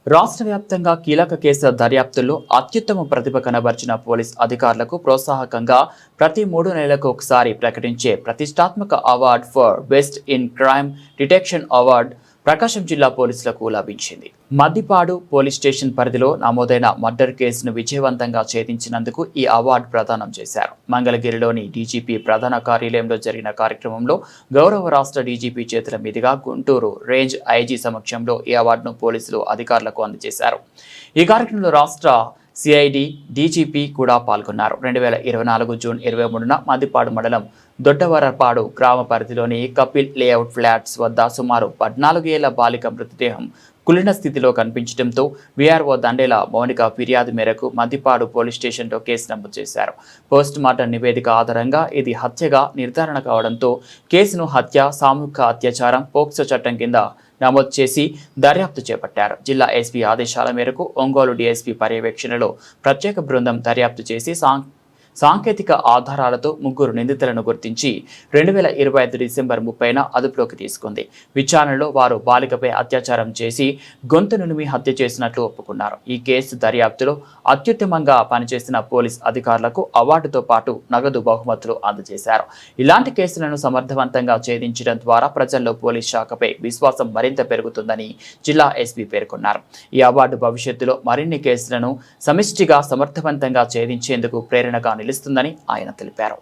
రాష్ట్ర వ్యాప్తంగా కీలక కేసుల దర్యాప్తుల్లో అత్యుత్తమ ప్రతిభ కనబర్చిన పోలీస్ అధికారులకు ప్రోత్సాహకంగా ప్రతి 3 నెలలకు ఒకసారి ప్రకటించే ప్రతిష్టాత్మక award for best in crime detection award Prakasam జిల్లా పోలీసులకు లభించింది. మద్దిపాడు పోలీస్ స్టేషన్ పరిధిలో నమోదైన మర్డర్ కేసును విజయవంతంగా ఛేదించినందుకు ఈ అవార్డు ప్రదానం చేశారు. మంగళగిరిలోని డీజీపీ ప్రధాన కార్యాలయంలో జరిగిన కార్యక్రమంలో గౌరవ రాష్ట్ర డీజీపీ చేతుల మీదుగా గుంటూరు రేంజ్ ఐజీ సమక్షంలో ఈ అవార్డును పోలీసులు అధికారులకు అందజేశారు. ఈ కార్యక్రమంలో రాష్ట్ర సిఐడి డీజీపీ కూడా పాల్గొన్నారు. 2024 జూన్ 23న మద్దిపాడు మండలం దొడ్డవరపాడు గ్రామ పరిధిలోని కపిల్ లేఅవుట్ ఫ్లాట్స్ వద్ద సుమారు 14 ఏళ్ల బాలిక మృతదేహం కులిన స్థితిలో కనిపించడంతో వీఆర్ఓ దండేల మౌనిక ఫిర్యాదు మేరకు మద్దిపాడు పోలీస్ స్టేషన్లో కేసు నమోదు చేశారు. పోస్ట్ మార్టం నివేదిక ఆధారంగా ఇది హత్యగా నిర్ధారణ కావడంతో కేసును హత్య, సామూహిక అత్యాచారం పోక్సో చట్టం కింద నమోదు చేసి దర్యాప్తు చేపట్టారు. జిల్లా ఎస్పీ ఆదేశాల మేరకు ఒంగోలు డీఎస్పీ పర్యవేక్షణలో ప్రత్యేక బృందం దర్యాప్తు చేసి సాంకేతిక ఆధారాలతో 3 నిందితులను గుర్తించి 2025 డిసెంబర్ 30న అదుపులోకి తీసుకుంది. విచారణలో వారు బాలికపై అత్యాచారం చేసి గొంతు నులిమి హత్య చేసినట్లు ఒప్పుకున్నారు. ఈ కేసు దర్యాప్తులో అత్యుత్తమంగా పనిచేసిన పోలీస్ అధికారులకు అవార్డుతో పాటు నగదు బహుమతులు అందజేశారు. ఇలాంటి కేసులను సమర్థవంతంగా ఛేదించడం ద్వారా ప్రజల్లో పోలీస్ శాఖపై విశ్వాసం మరింత పెరుగుతుందని జిల్లా ఎస్పీ పేర్కొన్నారు. ఈ అవార్డు భవిష్యత్తులో మరిన్ని కేసులను సమిష్టిగా సమర్థవంతంగా ఛేదించేందుకు ప్రేరణగా నిలుస్తుందని ఆయన తెలిపారు.